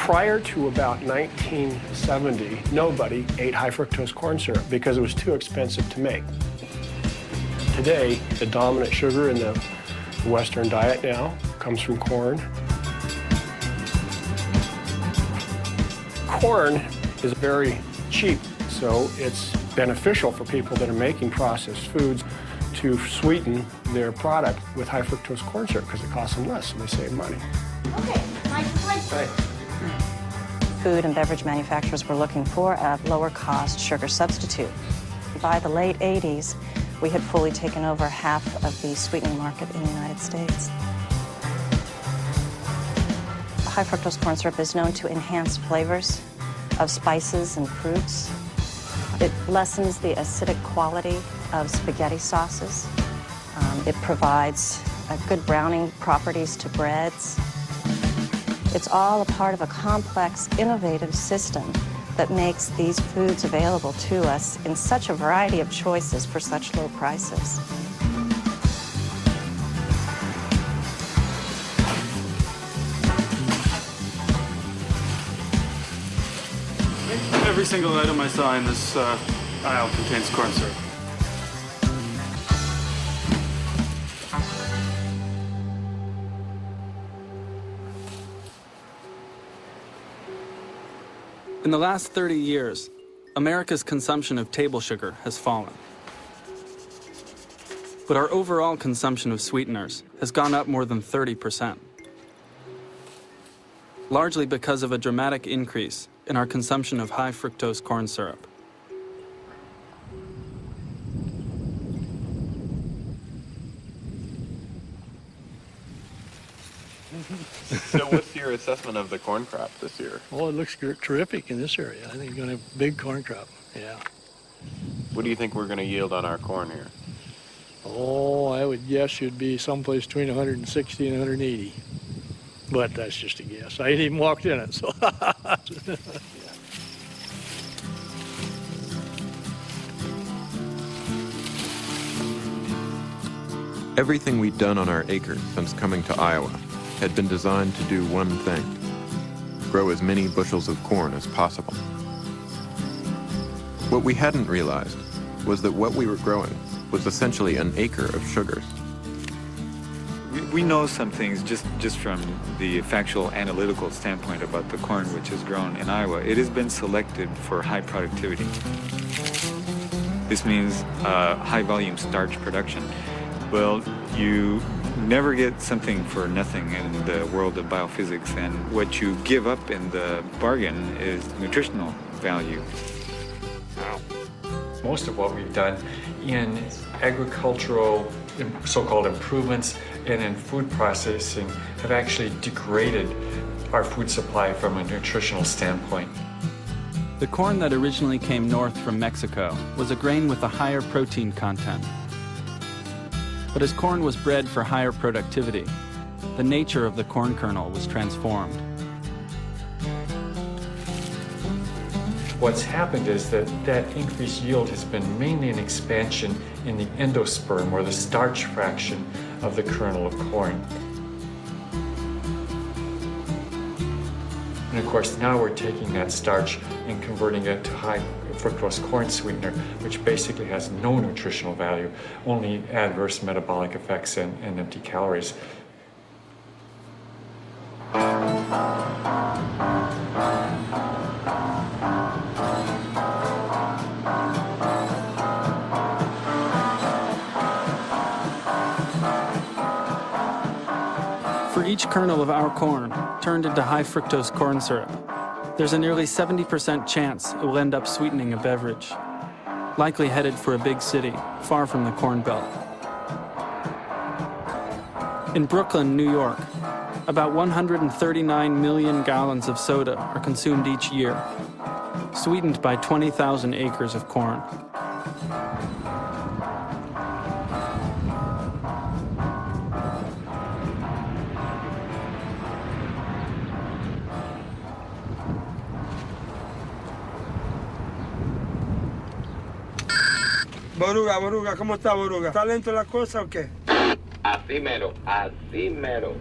Prior to about 1970, nobody ate high fructose corn syrup because it was too expensive to make. Today, the dominant sugar in the Western diet now comes from corn. Corn is very cheap, so it's beneficial for people that are making processed foods to sweeten their product with high fructose corn syrup because it costs them less, so they save money. Okay, Mike. Food and beverage manufacturers were looking for a lower-cost sugar substitute. By the late 80s, we had fully taken over half of the sweetening market in the United States. High fructose corn syrup is known to enhance flavors of spices and fruits. It lessens the acidic quality of spaghetti sauces. It provides good browning properties to breads. It's all a part of a complex, innovative system that makes these foods available to us in such a variety of choices for such low prices. Every single item I saw in this aisle contains corn syrup. In the last 30 years, America's consumption of table sugar has fallen. But our overall consumption of sweeteners has gone up more than 30%, largely because of a dramatic increase in our consumption of high fructose corn syrup. So what's your assessment of the corn crop this year? Oh, it looks terrific in this area. I think you're going to have a big corn crop, yeah. What do you think we're going to yield on our corn here? Oh, I would guess you'd be someplace between 160 and 180. But that's just a guess. I ain't even walked in it, so. Everything we'd done on our acre since coming to Iowa had been designed to do one thing: grow as many bushels of corn as possible. What we hadn't realized was that what we were growing was essentially an acre of sugars. We know some things just from the factual analytical standpoint about the corn which is grown in Iowa. It has been selected for high productivity. This means high volume starch production. Well, you never get something for nothing in the world of biophysics, and what you give up in the bargain is nutritional value. Most of what we've done in agricultural so-called improvements and in food processing have actually degraded our food supply from a nutritional standpoint. The corn that originally came north from Mexico was a grain with a higher protein content. But as corn was bred for higher productivity, the nature of the corn kernel was transformed. What's happened is that increased yield has been mainly an expansion in the endosperm, or the starch fraction of the kernel of corn. And of course, now we're taking that starch and converting it to high fructose corn sweetener, which basically has no nutritional value, only adverse metabolic effects and empty calories. For each kernel of our corn turned into high fructose corn syrup, there's a nearly 70% chance it will end up sweetening a beverage, likely headed for a big city far from the Corn Belt. In Brooklyn, New York, about 139 million gallons of soda are consumed each year, sweetened by 20,000 acres of corn. Boruga, ¿cómo está, Boruga? ¿Está lento la cosa o qué? Así mero, así mero.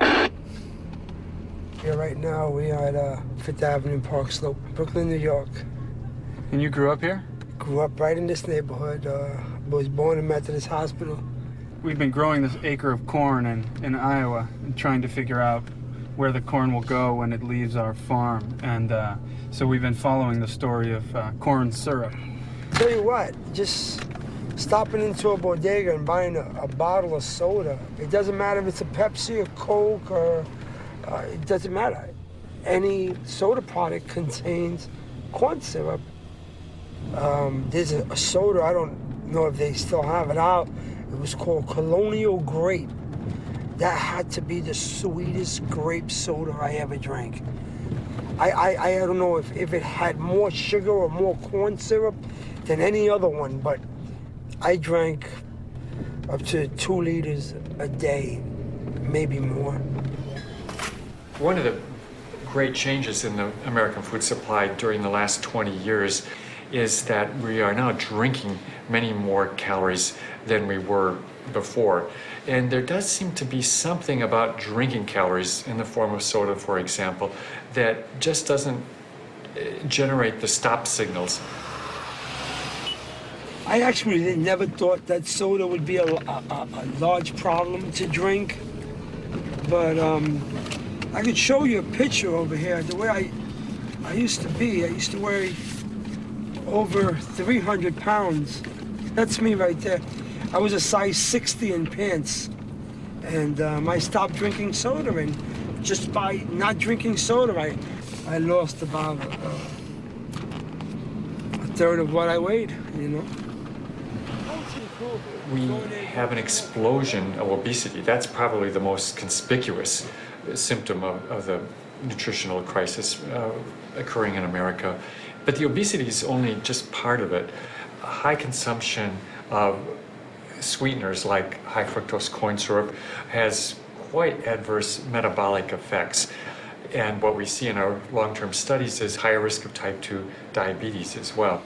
Yeah, right now we are at Fifth Avenue Park Slope, Brooklyn, New York. And you grew up here? Grew up right in this neighborhood. Was born in Methodist Hospital. We've been growing this acre of corn in Iowa and trying to figure out where the corn will go when it leaves our farm. And so we've been following the story of corn syrup. Tell you what, just stopping into a bodega and buying a bottle of soda. It doesn't matter if it's a Pepsi or Coke or it doesn't matter. Any soda product contains corn syrup. There's a soda, I don't know if they still have it out. It was called Colonial Grape. That had to be the sweetest grape soda I ever drank. I don't know if it had more sugar or more corn syrup than any other one, but I drank up to 2 liters a day, maybe more. One of the great changes in the American food supply during the last 20 years is that we are now drinking many more calories than we were before. And there does seem to be something about drinking calories in the form of soda, for example, that just doesn't generate the stop signals. I actually never thought that soda would be a large problem to drink, but I could show you a picture over here. The way I used to be, I used to weigh over 300 pounds. That's me right there. I was a size 60 in pants, and I stopped drinking soda, and just by not drinking soda, I lost about a third of what I weighed, you know. We have an explosion of obesity. That's probably the most conspicuous symptom of the nutritional crisis occurring in America. But the obesity is only just part of it. High consumption of sweeteners like high fructose corn syrup has quite adverse metabolic effects. And what we see in our long-term studies is higher risk of type 2 diabetes as well.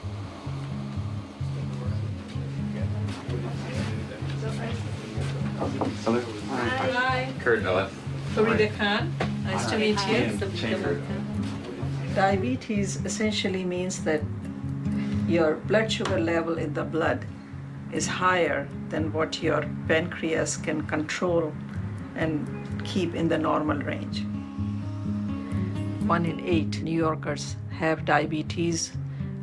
Hello. Hi. Curt Ellis. Farida Khan. Nice to meet you. Cheney and Curt. Diabetes essentially means that your blood sugar level in the blood is higher than what your pancreas can control and keep in the normal range. 1 in 8 New Yorkers have diabetes,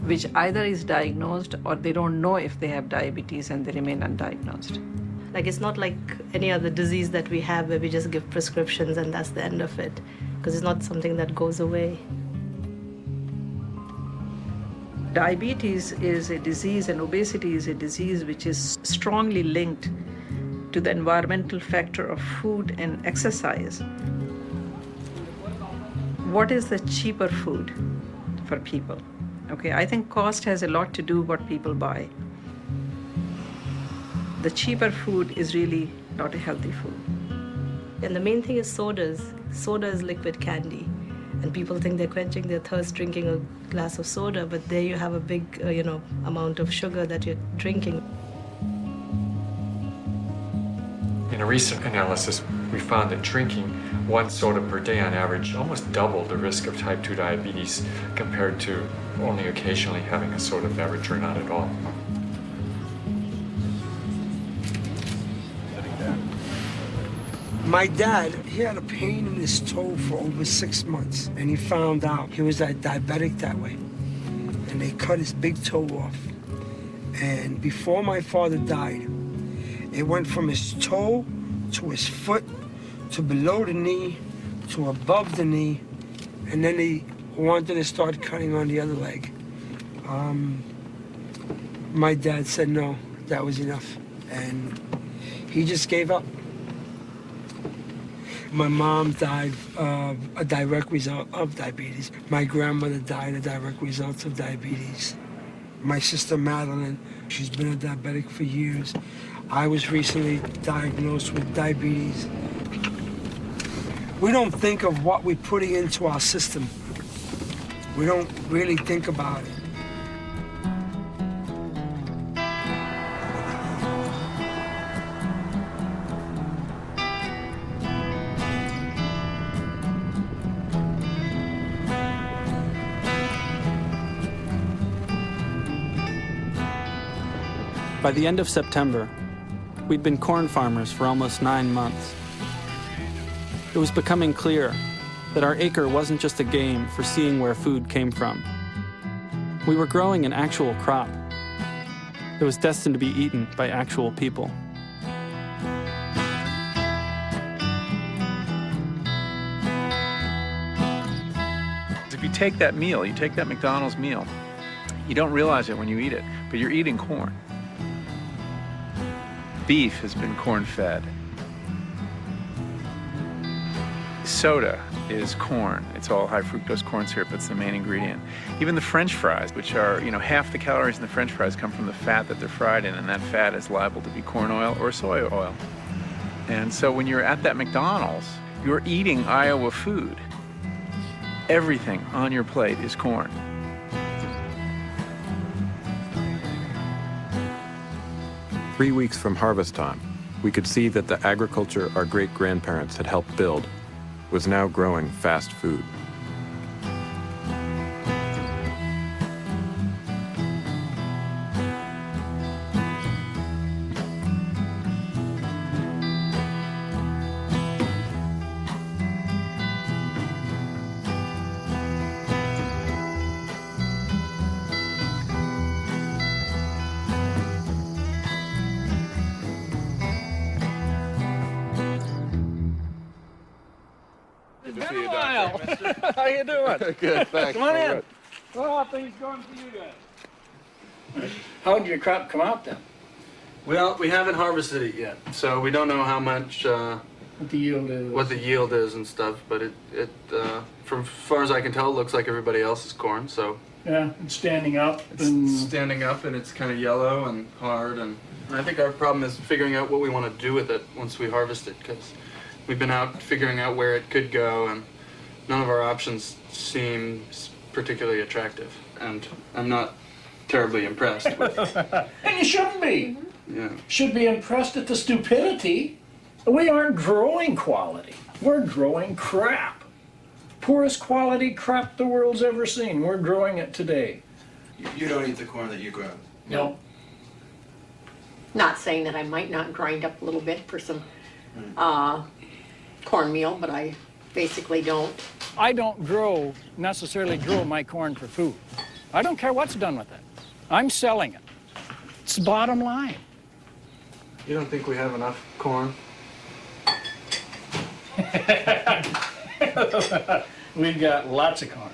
which either is diagnosed or they don't know if they have diabetes and they remain undiagnosed. Like, it's not like any other disease that we have where we just give prescriptions and that's the end of it, because it's not something that goes away. Diabetes is a disease and obesity is a disease which is strongly linked to the environmental factor of food and exercise. What is the cheaper food for people? Okay, I think cost has a lot to do what people buy. The cheaper food is really not a healthy food. And the main thing is sodas. Soda is liquid candy. And people think they're quenching their thirst drinking a glass of soda, but there you have a big, amount of sugar that you're drinking. In a recent analysis, we found that drinking 1 soda per day on average almost doubled the risk of type 2 diabetes compared to only occasionally having a soda beverage or not at all. My dad, he had a pain in his toe for over 6 months, and he found out he was diabetic that way. And they cut his big toe off. And before my father died, it went from his toe to his foot to below the knee to above the knee, and then he wanted to start cutting on the other leg. My dad said no, that was enough, and he just gave up. My mom died a direct result of diabetes. My grandmother died a direct result of diabetes. My sister Madeline, she's been a diabetic for years. I was recently diagnosed with diabetes. We don't think of what we're putting into our system. We don't really think about it. By the end of September, we'd been corn farmers for almost 9 months. It was becoming clear that our acre wasn't just a game for seeing where food came from. We were growing an actual crop. It was destined to be eaten by actual people. If you take that meal, you take that McDonald's meal, you don't realize it when you eat it, but you're eating corn. Beef has been corn-fed. Soda is corn. It's all high fructose corn syrup. That's the main ingredient. Even the French fries, which are, half the calories in the French fries come from the fat that they're fried in, and that fat is liable to be corn oil or soy oil. And so when you're at that McDonald's, you're eating Iowa food. Everything on your plate is corn. Three weeks from harvest time, we could see that the agriculture our great-grandparents had helped build was now growing fast food. How you doing? Good, thanks. Come on in. Well, how things going for you guys? How did your crop come out then? Well, we haven't harvested it yet, so we don't know how much What the yield is. and stuff. But it from as far as I can tell, it looks like everybody else's corn. So Yeah, it's standing up. it's standing up and it's kind of yellow and hard. And I think our problem is figuring out what we want to do with it once we harvest it, because we've been out figuring out where it could go, and none of our options seem particularly attractive. And I'm not terribly impressed with it. And you shouldn't be. Yeah. Should be impressed at the stupidity. We aren't growing quality. We're growing crap. Poorest quality crap the world's ever seen. We're growing it today. You don't eat the corn that you grow? No. Not saying that I might not grind up a little bit for some cornmeal, but I basically don't. I don't necessarily grow my corn for food. I don't care what's done with it. I'm selling it. It's the bottom line. You don't think we have enough corn? We've got lots of corn.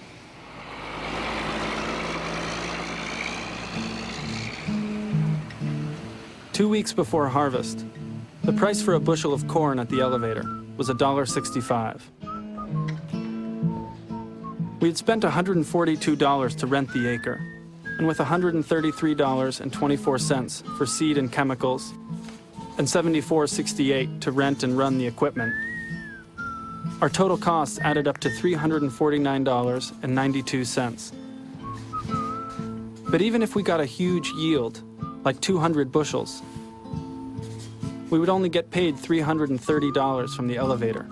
Two weeks before harvest, the price for a bushel of corn at the elevator was $1.65. We had spent $142 to rent the acre, and with $133.24 for seed and chemicals, and $74.68 to rent and run the equipment, our total costs added up to $349.92. But even if we got a huge yield, like 200 bushels, we would only get paid $330 from the elevator,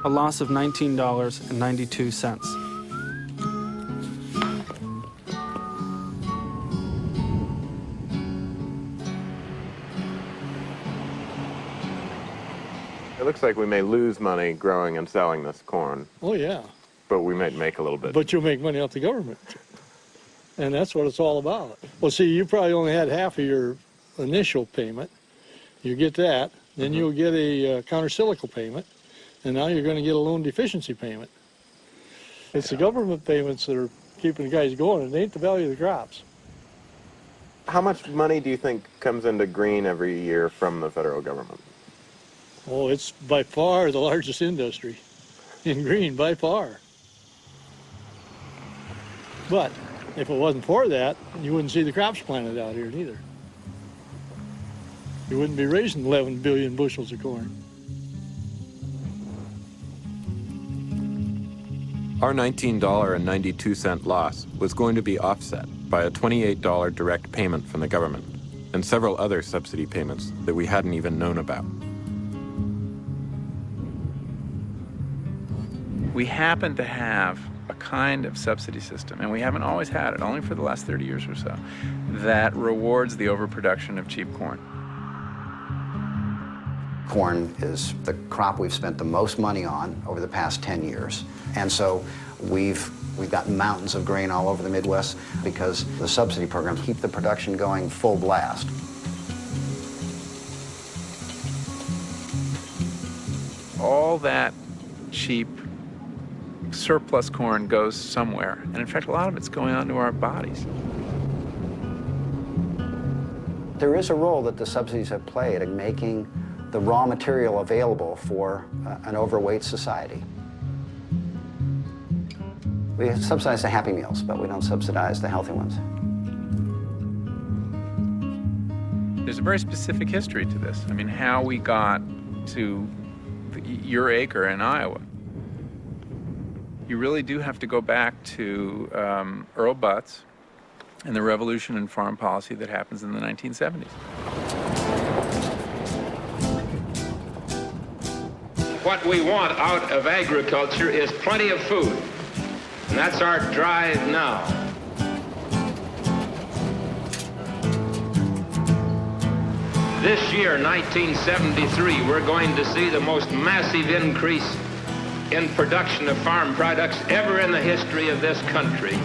a loss of $19.92. It looks like we may lose money growing and selling this corn, Oh, yeah. but we might make a little bit. But you'll make money off the government. And that's what it's all about. Well, see, you probably only had half of your initial payment. You get that, then you'll get a countercyclical payment, and now you're going to get a loan deficiency payment. It's the government payments that are keeping the guys going, and it ain't the value of the crops. How much money do you think comes into green every year from the federal government? Oh, it's by far the largest industry in green, by far. But if it wasn't for that, you wouldn't see the crops planted out here neither. You wouldn't be raising 11 billion bushels of corn. Our $19.92 loss was going to be offset by a $28 direct payment from the government and several other subsidy payments that we hadn't even known about. We happen to have a kind of subsidy system, and we haven't always had it, only for the last 30 years or so, that rewards the overproduction of cheap corn. Corn is the crop we've spent the most money on over the past 10 years. And so we've got mountains of grain all over the Midwest because the subsidy programs keep the production going full blast. All that cheap surplus corn goes somewhere, and in fact a lot of it's going onto our bodies. There is a role that the subsidies have played in making the raw material available for an overweight society. We subsidize the Happy Meals, but we don't subsidize the healthy ones. There's a very specific history to this. I mean, how we got to your acre in Iowa. You really do have to go back to Earl Butz and the revolution in farm policy that happens in the 1970s. What we want out of agriculture is plenty of food, and that's our drive now. This year, 1973, we're going to see the most massive increase in production of farm products ever in the history of this country.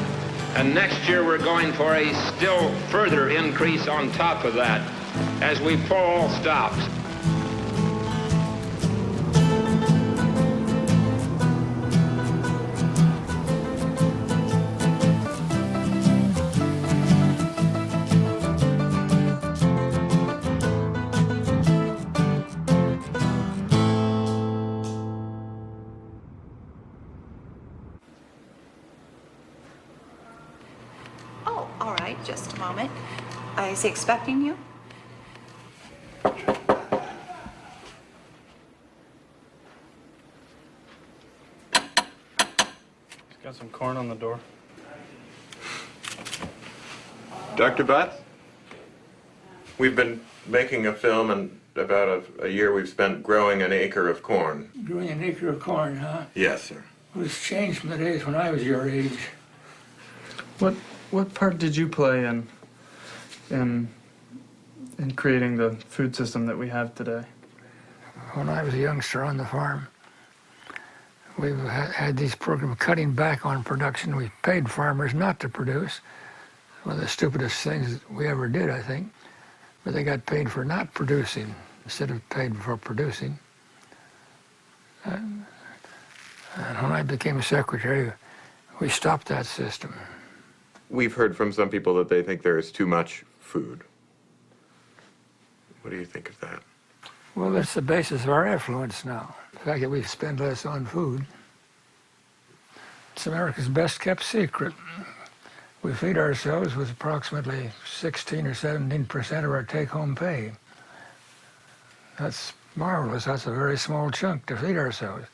And next year, we're going for a still further increase on top of that as we pull all stops. Just a moment. Is he expecting you? He's got some corn on the door. Dr. Butz? We've been making a film, and about a year we've spent growing an acre of corn. Growing an acre of corn, huh? Yes, sir. It was changed from the days when I was your age. What part did you play in creating the food system that we have today? When I was a youngster on the farm, we had these programs cutting back on production. We paid farmers not to produce. One of the stupidest things we ever did, I think. But they got paid for not producing instead of paid for producing. And when I became secretary, we stopped that system. We've heard from some people that they think there is too much food. What do you think of that? Well, that's the basis of our affluence now. The fact that we spend less on food. It's America's best kept secret. We feed ourselves with approximately 16 or 17% of our take-home pay. That's marvelous. That's a very small chunk to feed ourselves.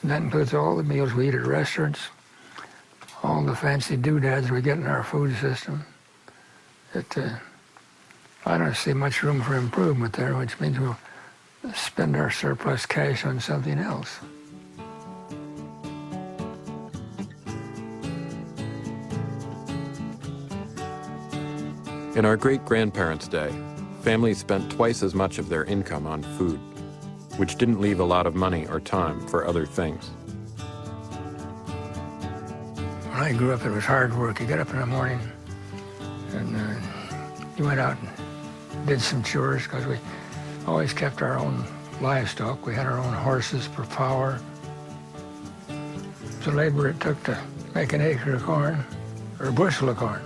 And that includes all the meals we eat at restaurants, all the fancy doodads we get in our food system. I don't see much room for improvement there, which means we'll spend our surplus cash on something else. In our great-grandparents' day, families spent twice as much of their income on food, which didn't leave a lot of money or time for other things. When I grew up, it was hard work. You got up in the morning and you went out and did some chores because we always kept our own livestock. We had our own horses per power. The labor it took to make an acre of corn or a bushel of corn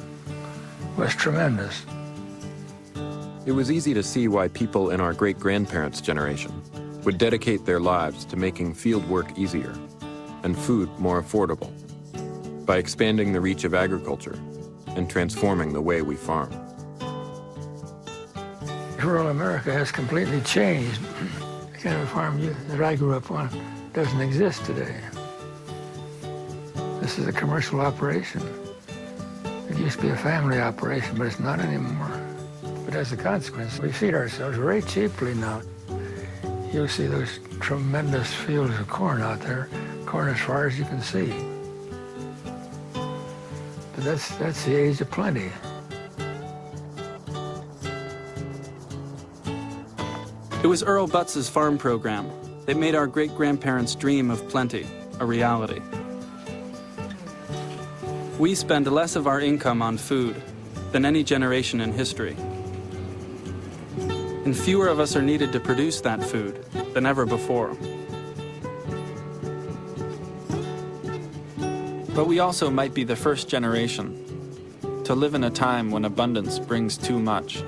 was tremendous. It was easy to see why people in our great-grandparents' generation would dedicate their lives to making field work easier and food more affordable by expanding the reach of agriculture and transforming the way we farm. Rural America has completely changed. The kind of farm that I grew up on doesn't exist today. This is a commercial operation. It used to be a family operation, but it's not anymore. But as a consequence, we feed ourselves very cheaply now. You'll see those tremendous fields of corn out there, corn as far as you can see. That's the age of plenty. It was Earl Butts's farm program that made our great-grandparents' dream of plenty a reality. We spend less of our income on food than any generation in history. And fewer of us are needed to produce that food than ever before. But we also might be the first generation to live in a time when abundance brings too much.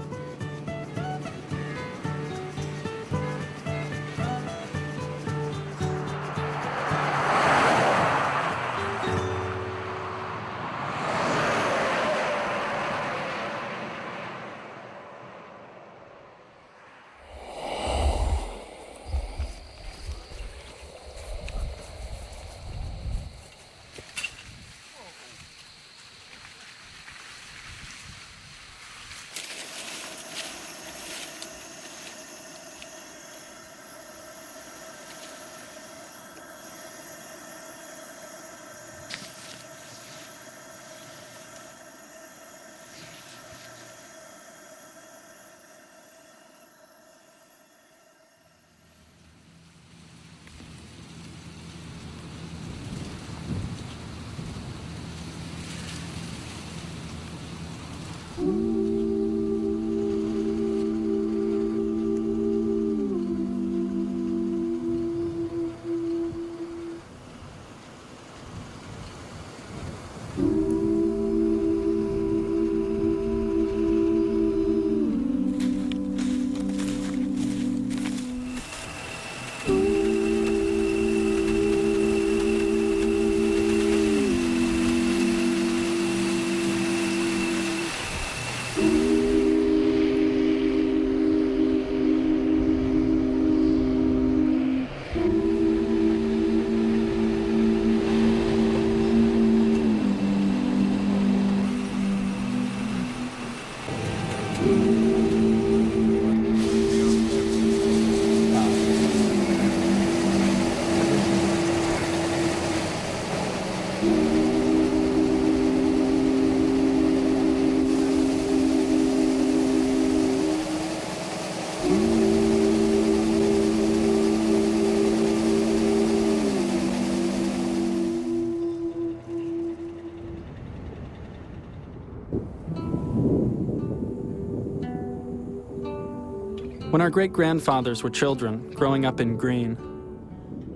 When our great-grandfathers were children, growing up in green,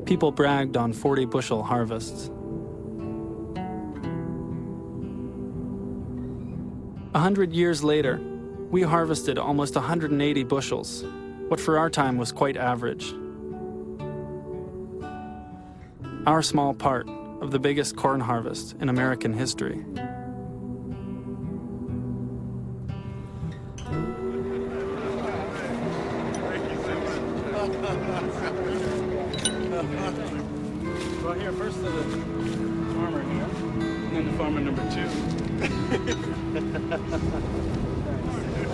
people bragged on 40-bushel harvests. 100 years later, we harvested almost 180 bushels, what for our time was quite average. Our small part of the biggest corn harvest in American history. Well, here, first to the farmer here, and then the farmer number 2.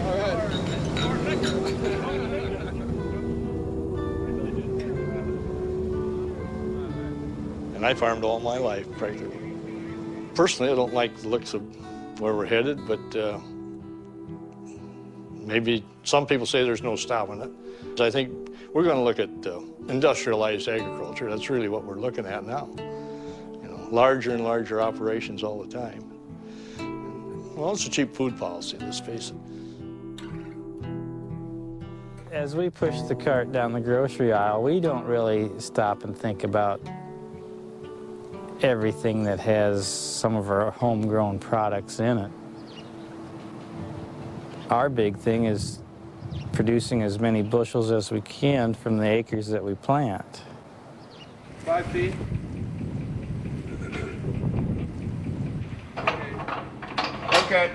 All right. And I farmed all my life, practically. Personally, I don't like the looks of where we're headed, but maybe some people say there's no stopping it. I think we're going to look at industrialized agriculture. That's really what we're looking at now. You know, larger and larger operations all the time. Well, it's a cheap food policy, let's face it. As we push the cart down the grocery aisle, we don't really stop and think about everything that has some of our homegrown products in it. Our big thing is producing as many bushels as we can from the acres that we plant. 5 feet. Okay.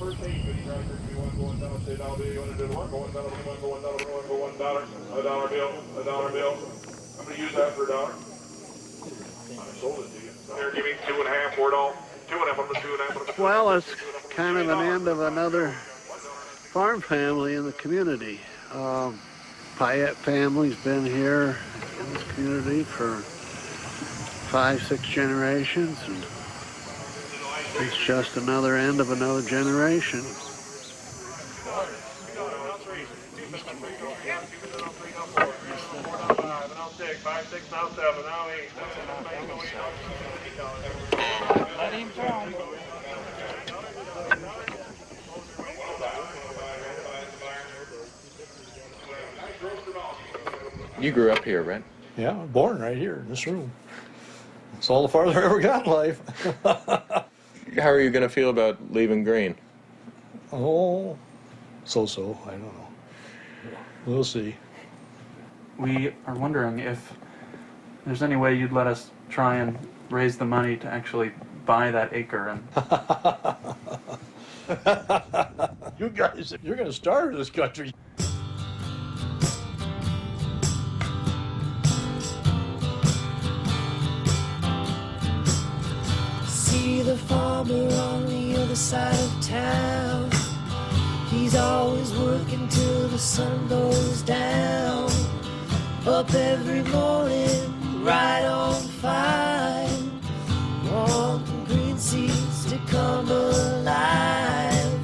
I'm going to use that for $1. I sold it to you. Here, give me 2.5 for it all. 2.5, I'm going to 2.5. Well, it's kind of an end of another farm family in the community. Pyatt family's been here in this community for 5-6 generations, and it's just another end of another generation. You grew up here, right? Yeah, born right here in this room. It's all the farther I ever got in life. How are you going to feel about leaving Green? Oh, so-so, I don't know. We'll see. We are wondering if there's any way you'd let us try and raise the money to actually buy that acre and... You guys, you're going to starve this country. See the farmer on the other side of town. He's always working till the sun goes down. Up every morning, right on 5, wanting green seeds to come alive.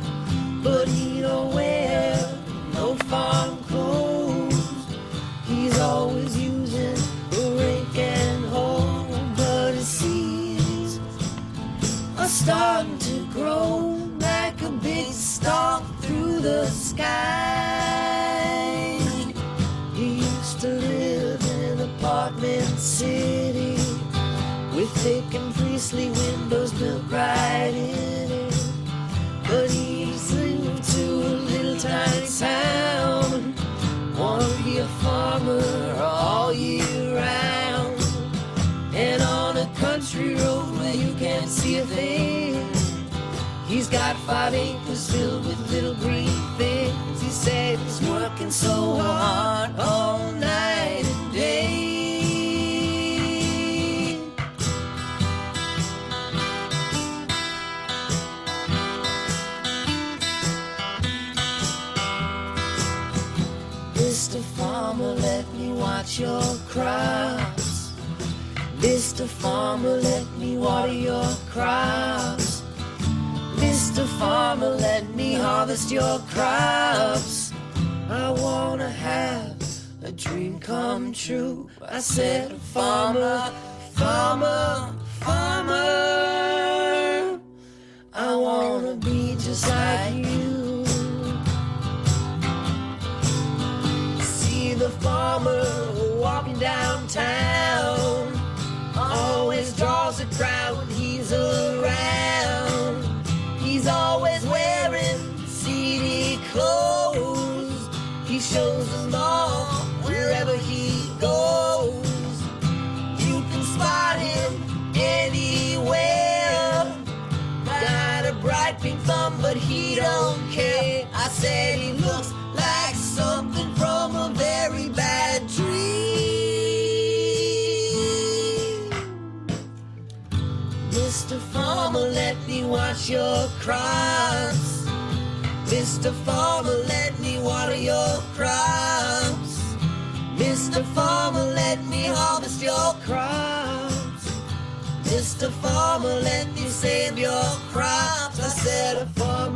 But he don't wear no farm clothes. He's always using a rake and hoe. But his seeds are starting to grow like a big stalk through the sky. He used to live in an apartment city with thick and priestly windows built right in it. But he's moved to a little tiny town. Wanna be a farmer all year round. And on a country road where you can't see a thing, he's got 5 acres filled with little green things. He said he's working so hard all night and day. Mr. Farmer, let me watch your crops. Mr. Farmer, let me water your crops. Mr. Farmer, let me harvest your crops. I wanna have a dream come true. I said, farmer, farmer, farmer. I wanna be just like you. See the farmer walking downtown. Always draws a crowd when he's around. He's always wearing seedy clothes. He shows them all wherever he goes. You can spot him anywhere. Got a bright pink thumb, but he don't care. I said he looks like something from a very bad dream. Mr. Farmer, let me watch your crops. Mr. Farmer, let me water your crops. Mr. Farmer, let me harvest your crops. Mr. Farmer, let me save your crops. I said, a farmer.